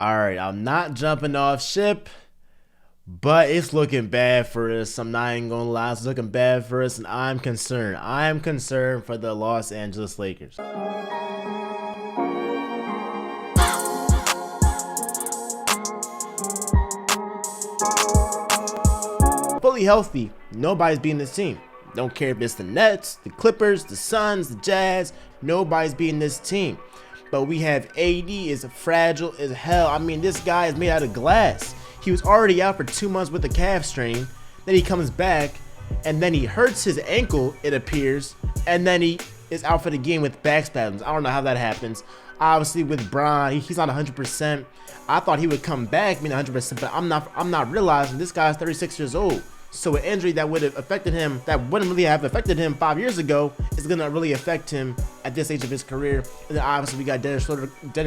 All right, I'm not jumping off ship, but it's looking bad for us. I'm not even gonna lie, it's looking bad for us, and I'm concerned. I'm concerned for the Los Angeles Lakers. Fully healthy, nobody's beating this team. Don't care if it's the Nets, the Clippers, the Suns, the Jazz, nobody's beating this team. But we have AD is fragile as hell. I mean, this guy is made out of glass. He was already out for 2 months with a calf strain. Then he comes back, and then he hurts his ankle, it appears, and then he is out for the game with back spasms. I don't know how that happens. Obviously, with Bron, he's not 100%. I thought he would come back being 100%, but I'm not realizing this guy's 36 years old. So an injury that would have affected him, that wouldn't really have affected him 5 years ago, is gonna really affect him at this age of his career. And then obviously we got Dennis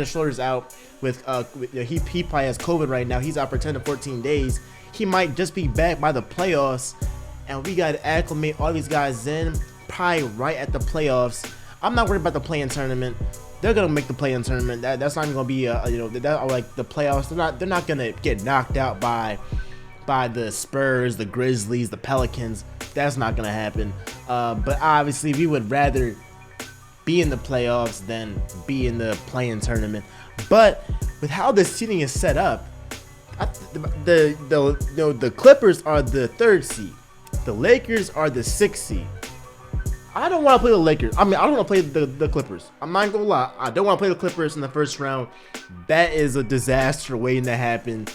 Schroeder's out with he probably has COVID right now. He's out for 10 to 14 days. He might just be back by the playoffs, and we got to acclimate all these guys in probably right at the playoffs. I'm not worried about the play-in tournament. They're gonna make the play-in tournament. That's not even gonna be that like the playoffs. They're not gonna get knocked out by the Spurs, the Grizzlies, the Pelicans. That's not gonna happen. But obviously, we would rather be in the playoffs than be in the play-in tournament. But with how the seeding is set up, the Clippers are the 3rd seed. The Lakers are the 6th seed. I don't want to play the Lakers. I don't want to play the Clippers. I'm not gonna lie. I don't want to play the Clippers in the first round. That is a disaster waiting to happen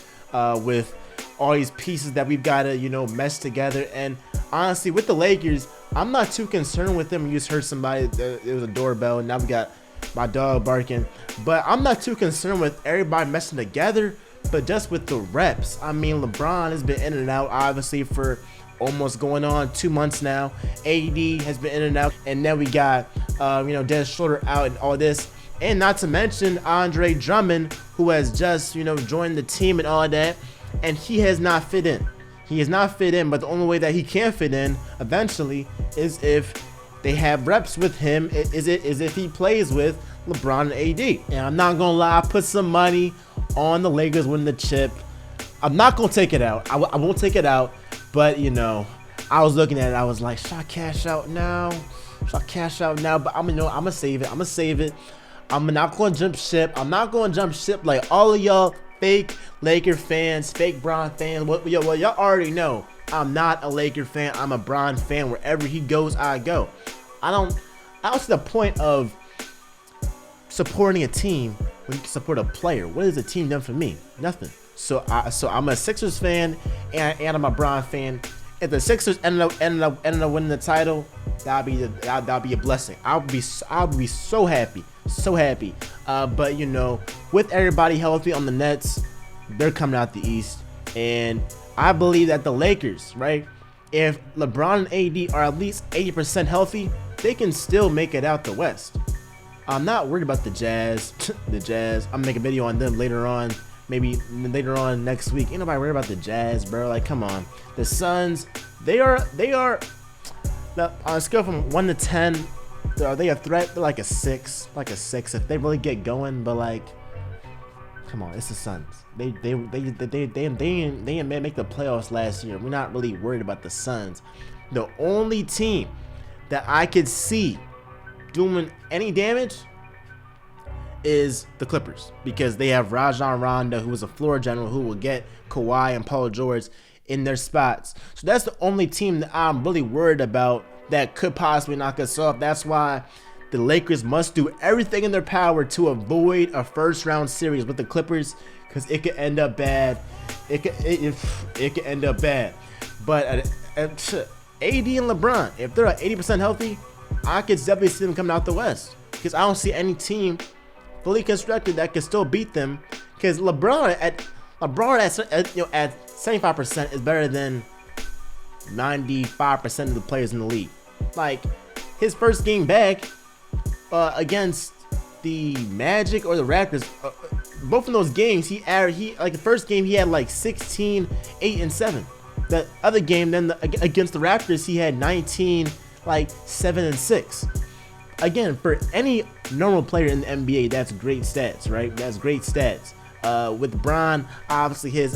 with all these pieces that we've got to, mesh together. And honestly, with the Lakers, I'm not too concerned with them. You just heard somebody, it was a doorbell, and now we got my dog barking. But I'm not too concerned with everybody messing together, but just with the reps. I mean, LeBron has been in and out, obviously, for almost going on 2 months now. AD has been in and out, and then we got Dennis Schroeder out and all this. And not to mention Andre Drummond, who has just joined the team and all that, and he has not fit in. He has not fit in, but the only way that he can fit in eventually is if they have reps with him, is if he plays with LeBron and AD. And I'm not gonna lie, I put some money on the Lakers winning the chip. I'm not gonna take it out. I won't take it out, but I was looking at it. I was like, should I cash out now? Should I cash out now? But I'm gonna save it. I'm not gonna jump ship. I'm not gonna jump ship like all of y'all fake Laker fans, fake Bron fans. Well, y'all already know I'm not a Laker fan. I'm a Bron fan. Wherever he goes, I go. I don't see the point of supporting a team when you can support a player. What has the team done for me? Nothing. So I'm a Sixers fan and I'm a Bron fan. If the Sixers ended up winning the title, that'd be a blessing. I'll be so happy, but with everybody healthy on the Nets, they're coming out the East, and I believe that the Lakers, right? If LeBron and AD are at least 80% healthy, they can still make it out the West. I'm not worried about the Jazz. The Jazz, I'm gonna make a video on them later on. Maybe later on next week. Ain't nobody worried about the Jazz, bro. Like, come on. The Suns, they are on a scale from 1 to 10. Are they a threat? They're like a 6, if they really get going. But like, come on, it's the Suns. They didn't make the playoffs last year. We're not really worried about the Suns. The only team that I could see doing any damage is the Clippers, because they have Rajon Rondo, who is a floor general, who will get Kawhi and Paul George in their spots. So that's the only team that I'm really worried about that could possibly knock us off. That's why the Lakers must do everything in their power to avoid a first-round series with the Clippers, because it could end up bad. It could end up bad. But AD and LeBron, if they're at 80% healthy, I could definitely see them coming out the West, because I don't see any team fully constructed that can still beat them. Because LeBron at 75% is better than 95% of the players in the league. Like, his first game back against the Magic or the Raptors, both of those games he like the first game he had like 16, 8, and 7. The other game then against the Raptors he had 19, like 7 and 6. Again, for any normal player in the NBA, that's great stats, right? That's great stats. With Bron, obviously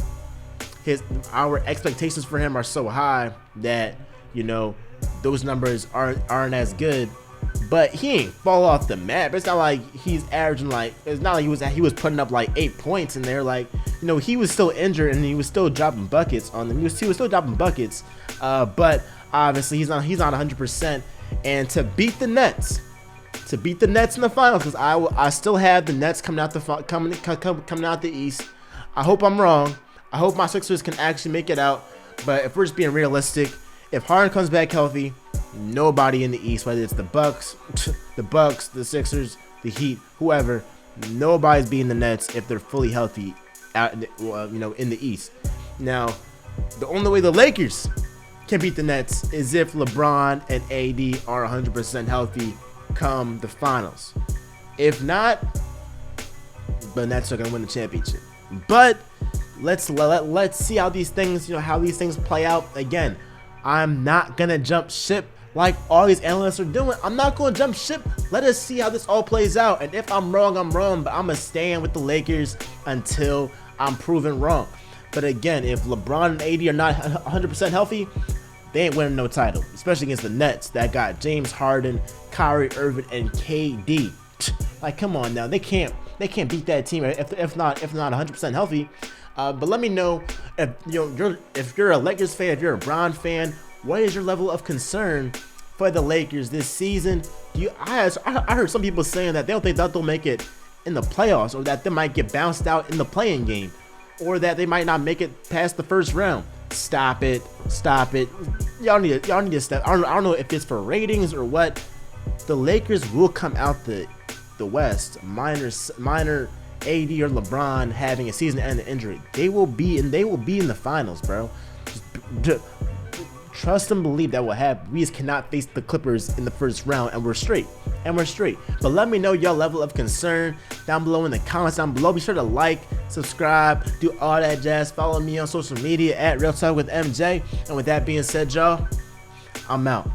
our expectations for him are so high that, you know, those numbers aren't as good. But he ain't fall off the map. It's not like he's averaging like, it's not like he was putting up like 8 points in there. Like, you know, he was still injured and he was still dropping buckets on them. He was still dropping buckets. But obviously he's not 100%. And to beat the Nets in the finals, because I still have the Nets coming out the East. I hope I'm wrong. I hope my Sixers can actually make it out. But if we're just being realistic, if Harden comes back healthy, nobody in the East, whether it's the Bucks, the Sixers, the Heat, whoever, nobody's beating the Nets if they're fully healthy out in the East. Now, the only way the Lakers can beat the Nets is if LeBron and AD are 100% healthy come the finals. If not, the Nets are gonna win the championship. But let's see how these things play out. Again, I'm not gonna jump ship like all these analysts are doing. I'm not gonna jump ship. Let us see how this all plays out. And if I'm wrong, I'm wrong. But I'm gonna stand with the Lakers until I'm proven wrong. But again, if LeBron and AD are not 100% healthy, they ain't winning no title, especially against the Nets that got James Harden, Kyrie Irving, and KD. Like, come on now, they can't beat that team if not 100% healthy. But let me know if you're a Lakers fan, if you're a Bron fan, what is your level of concern for the Lakers this season? I heard some people saying that they don't think that they'll make it in the playoffs, or that they might get bounced out in the play-in game, or that they might not make it past the first round. Stop it. Y'all need to stop. I don't know if it's for ratings or what. The Lakers will come out the West, minor AD or LeBron having a season-ending injury. They will be in the finals, bro. Just trust and believe that will happen. We just cannot face the Clippers in the first round, and we're straight. But let me know your level of concern down below in the comments down below. Be sure to like, subscribe, do all that jazz. Follow me on social media at Real Talk with MJ. And with that being said, y'all, I'm out.